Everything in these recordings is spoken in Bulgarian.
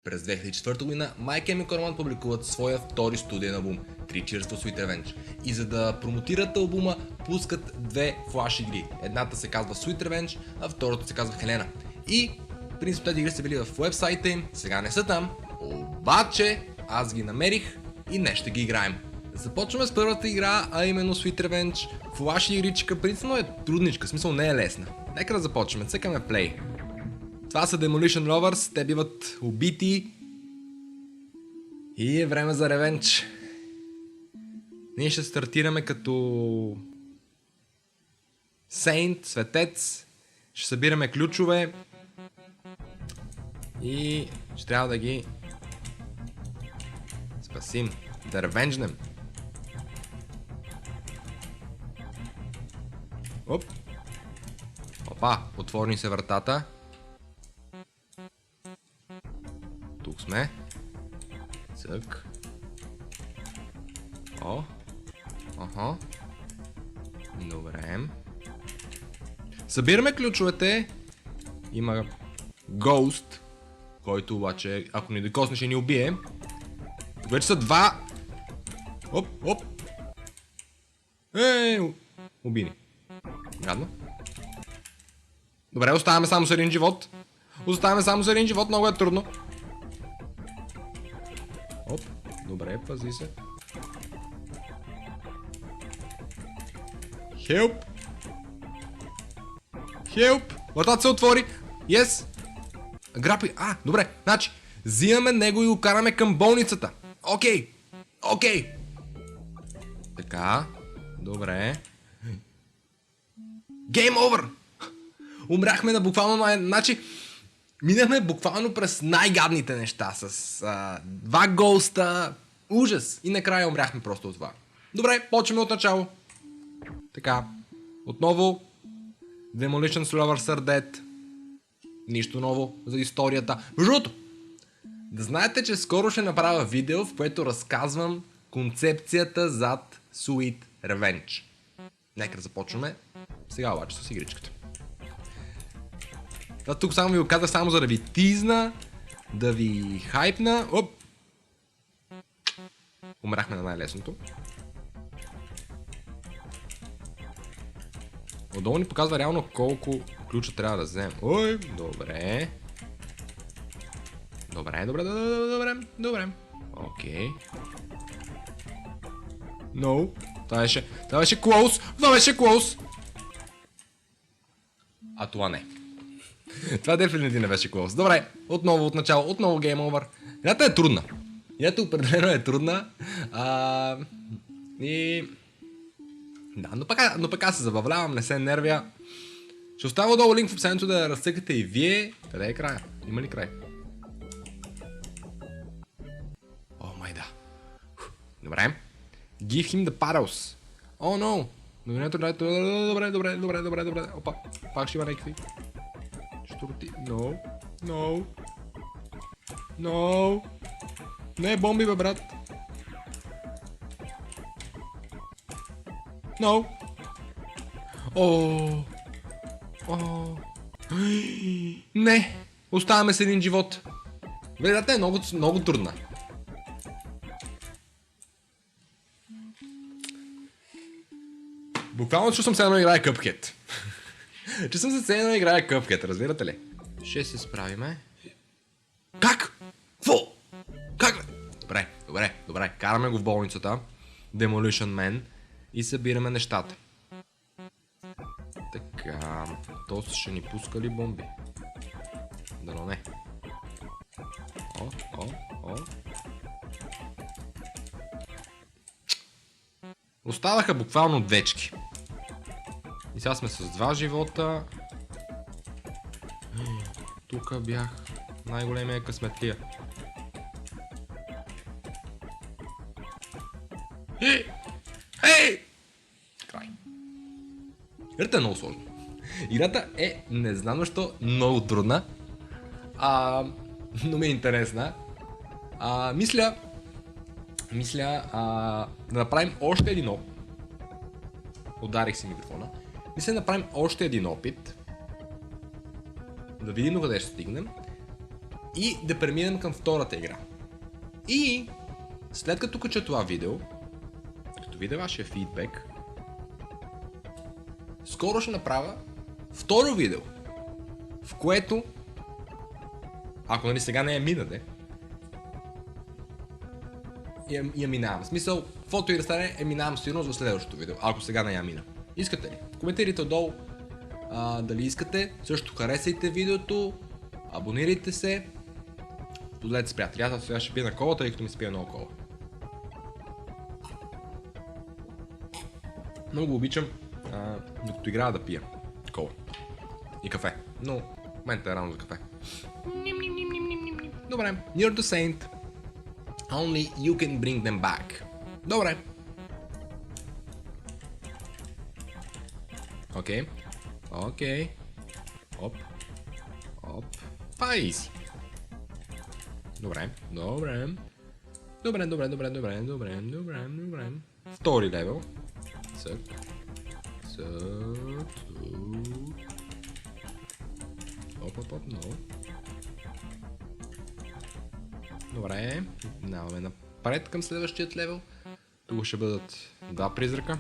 През 2004 година My Chemical Romance публикуват своя втори студиен албум Three Cheers for Sweet Revenge. И за да промотират албума, пускат две флаш игри. Едната се казва Sweet Revenge, а втората се казва Helena. И принцип тези игри са били в уебсайта им, сега не са там, обаче аз ги намерих и днес ще ги играем. Започваме с първата игра, а именно Sweet Revenge. Флаш игричка, принципно е трудничка, в смисъл не е лесна. Нека да започваме, цъкаме play. Това са Demolition Lovers, те биват убити и е време за ревенч. Ние ще стартираме като Saint, светец, ще събираме ключове и ще трябва да ги спасим, да ревенжнем. Оп! Опа, отворни се вратата. Тук сме. Цък. О. Аха. Добре. Събираме ключовете. Има Ghost, който обаче, ако ни докосне, ще ни убие. Тук вече са два. Оп, оп. Уби ни. Гадно. Добре, оставаме само с един живот. Оставаме само с един живот, много е трудно. Оп, добре, пази се. Хелп! Хелп! Вратата се отвори! Yes! Грапи! Добре, значи, взимаме него и го караме към болницата. Окей! Окей! Така, добре. Game over! Умряхме на буквално значи, минахме буквално през най-гадните неща с два голста. Ужас! И накрая умряхме просто от това. Добре, почваме от начало. Така, отново Demolition Lovers are dead. Нищо ново за историята. Между другото, да знаете, че скоро ще направя видео, в което разказвам концепцията зад Sweet Revenge. Нека да започваме. Сега обаче с игричката. Това тук само ви го казах само за да ви тизна, да ви хайпна. Оп! Умряхме на най-лесното. Отдолу ни показва реално колко ключа трябва да вземем. Ой, добре. Добре. Окей. No. Това беше close. А това не. Това дефинитивно не беше close. Добре, отново от начало, отново game over. Играта е трудна. Играта определено е трудна. Да, но пък аз се забавлявам, не се нервя. Ще оставя долу линк в описанието да разцъкате и вие. Къде е края? Има ли край? О, май да. Добре. Give him the paddles. Oh no. Добре. Опа, пак ще има някакви. Штурти. No. Не, бомби бе, брат. No. Не. Оставаме с един живот. Играта е много трудна. Буквално чувствам се едно играе Cuphead. Чувствам се едно играе Cuphead, разбирате ли? Ще се справиме. Как? Фу! Как? Добре. Караме го в болницата. Demolition Man. И събираме нещата. Така. То ще ни пуска ли бомби? Дано не. О. Оставаха буквално двечки. И сега сме с два живота. Тук бях най-големия късметлия. Край. Играта е много сложна. Играта е, не знам защо, много трудна. Но ми е интересна. Мисля да направим още един опит. Ударих си микрофона. Мисля да направим още един опит. Да видим до къде ще стигнем. и да преминем към втората игра. И след като кача това видео, като видя вашия фидбек, скоро ще направя второ видео, в което, ако нали сега не я минате, я минавам. В смисъл, каквото и да стане, минавам сигурно за следващото видео, ако сега не я мина. Искате ли? Коментирайте отдолу дали искате. Също харесайте видеото, абонирайте се, споделете с приятели. Аз сега ще пия на кола, тъй като ми се пия много кола. Много обичам, докато играя да пия кола и кафе, но в момента е рано за кафе. Добре, You're the saint. Only you can bring them back. Добре. Окей. Оп. Това е easy. Добре. Втори левел. Сък. Оп, много. Добре, минаваме напред към следващият левел. Тук ще бъдат два призрака.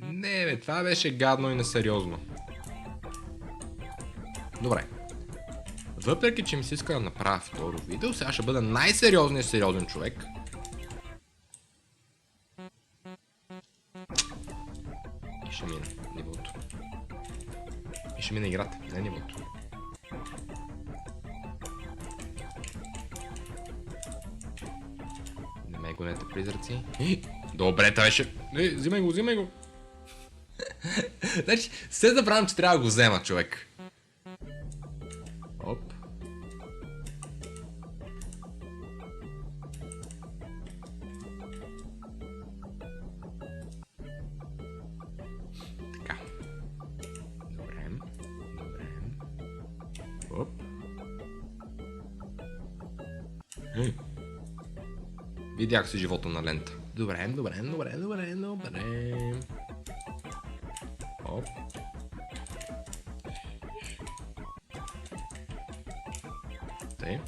Не бе, това беше гадно и несериозно. Добре. Въпреки, че ми се иска да направя второ видео, сега ще бъда най-сериозният сериозен човек. И ще мине нивото. И ще мине играта, не нивото. Не ме гонете призраци. Добре, това беше... Взимай го. Значи, се забравям, че трябва да го взема, човек. Оп. Така. Добре. Оп. Видях си живота на лента. Добре. Оп. Тъй.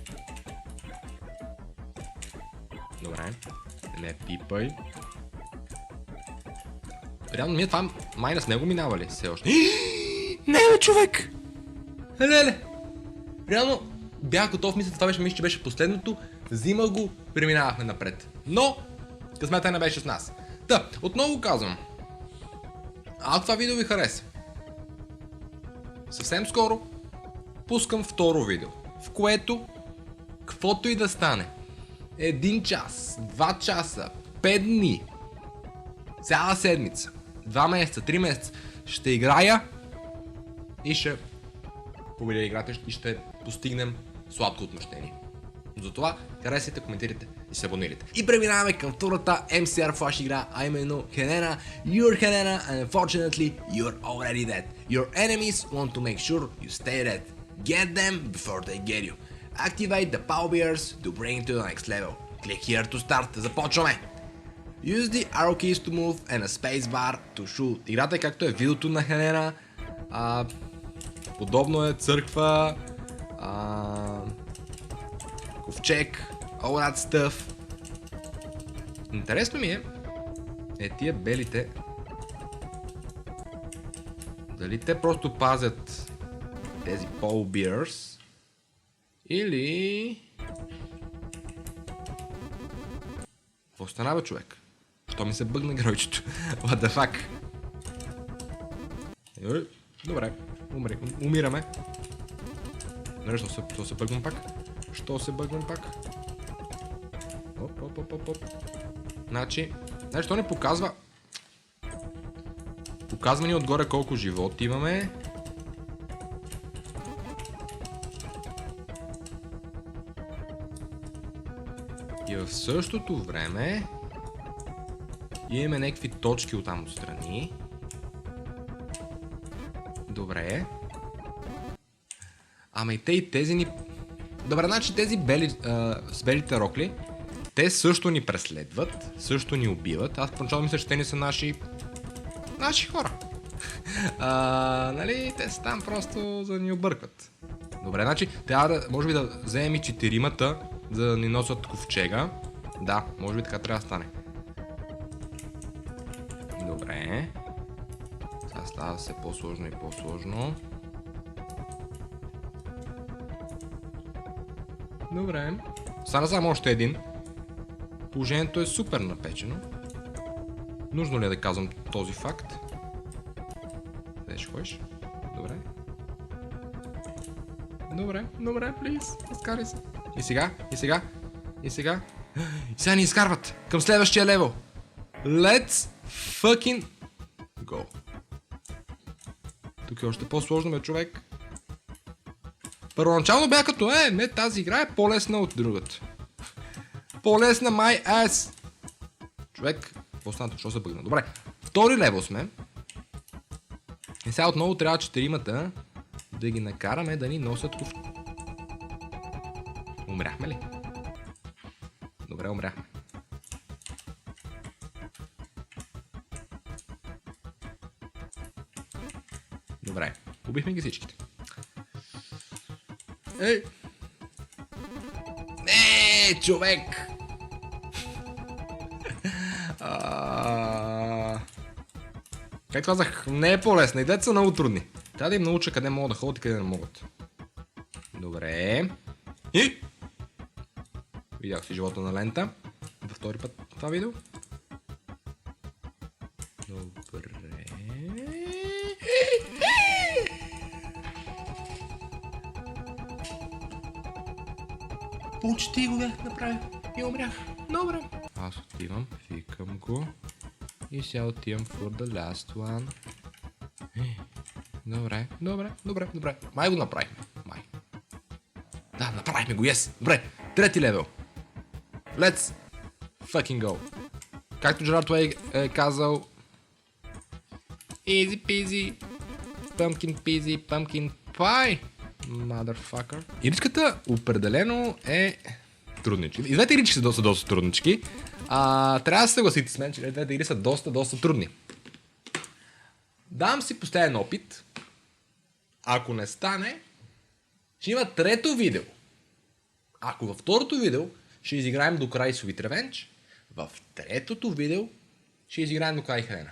Добре. Не пипай. Реално ми е това майна с него минава ли все още? Не бе, човек! Леле! Реално бях готов, мисля, че беше последното. Взима го, преминавахме напред. Но късмета не беше с нас. Та, отново казвам. Ако това видео ви хареса, съвсем скоро пускам второ видео, в което каквото и да стане, 1 час, 2 часа, 5 дни, цяла седмица, 2 месеца, 3 месеца, ще играя и ще победя играта и ще постигнем сладко отмъщение. Затова харесайте, коментирайте и се абонирайте. И преминаваме към втората MCR Flash игра, а именно Helena. You're Helena and unfortunately you're already dead. Your enemies want to make sure you stay dead. Get them before they get you. Activate the power bears to bring to the next level. Click here to start. Започваме! Use the arrow keys to move and a space bar to shoot. Играта е както е видеото на Helena. Подобно е църква. Ковчег, all that stuff. Интересно ми е тия белите, дали те просто пазят тези Pole Bears или... Какво стана бе, човек? Що ми се бъгна геройчето? What the fuck? Добре, умираме. Защо се бъгвам пак? Оп. Значи, то не показва... Показва ни отгоре колко живот имаме. И в същото време имаме някакви точки оттам отстрани. Добре. Ама и тези ни... Добре, значи тези с белите рокли, те също ни преследват, също ни убиват. Аз поначало мисля, че те не са наши хора. Нали, те са там просто за да ни объркват. Добре, значи трябва да, може би да вземем и четиримата, за да ни носят ковчега. Да, може би така трябва да стане. Добре. Сега става все по-сложно и по-сложно. Добре. Стана само още един. Положението е супер напечено. Нужно ли е да казвам този факт? Къде ще ходиш? Добре. Добре, плиз. Изкарай се. И сега. И сега ни изкарват към следващия левел. Let's fucking go. Тук е още по-сложно, бе, човек. Първоначално бях като, не, тази игра е по-лесна от другата. По-лесна, my ass. Човек, какво стана? Защо се бъгна? Добре, втори левел сме. И сега отново трябва четиримата да ги накараме да ни носят Умряхме ли? Добре, умряхме. Добре, убихме ги всичките. Ей! Човек! Как казах, не е по-лесна и дете са много трудни. Трябва да им науча къде могат да ходят и къде не могат. Добре. И? Видях си живота на лента. За втори път това видео. Добре. Почти го бях направил и умрях. Добре. Аз отивам, викам го. И сега отивам for the last one. Добре. Май го направихме. Май. Да, направихме го, yes. Добре, трети левел. Let's fucking go. Както Джерард Уей е казал, easy peasy, pumpkin pie, motherfucker. Иричката определено е труднички. И двете ирички са доста труднички. Трябва да се съгласите с мен, че двете игри са доста трудни. Дам си последен опит. Ако не стане, ще има трето видео. Ако във второто видео ще изиграем до край Sweet Revenge, в третото видео ще изиграем до край Хелена.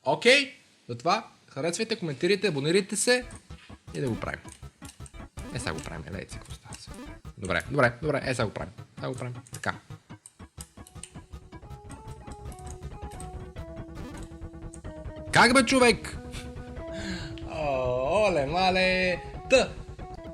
Окей? Затова харесвайте, коментирайте, абонирайте се и да го правим. Сега го правим. Елейте, какво става се. Добре. Сега го правим. Така. Как бе, човек? Оле, мале!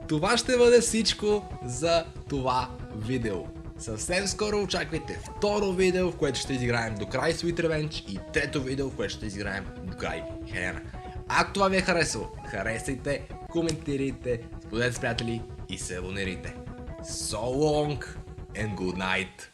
Това ще бъде всичко за това видео. Съвсем скоро очаквайте второ видео, в което ще изиграем до край Sweet Revenge и трето видео, в което ще изиграем до край Хелена. Ако това ви е харесало, харесайте, коментирайте, споделете с приятели и се абонирайте. So long and good night.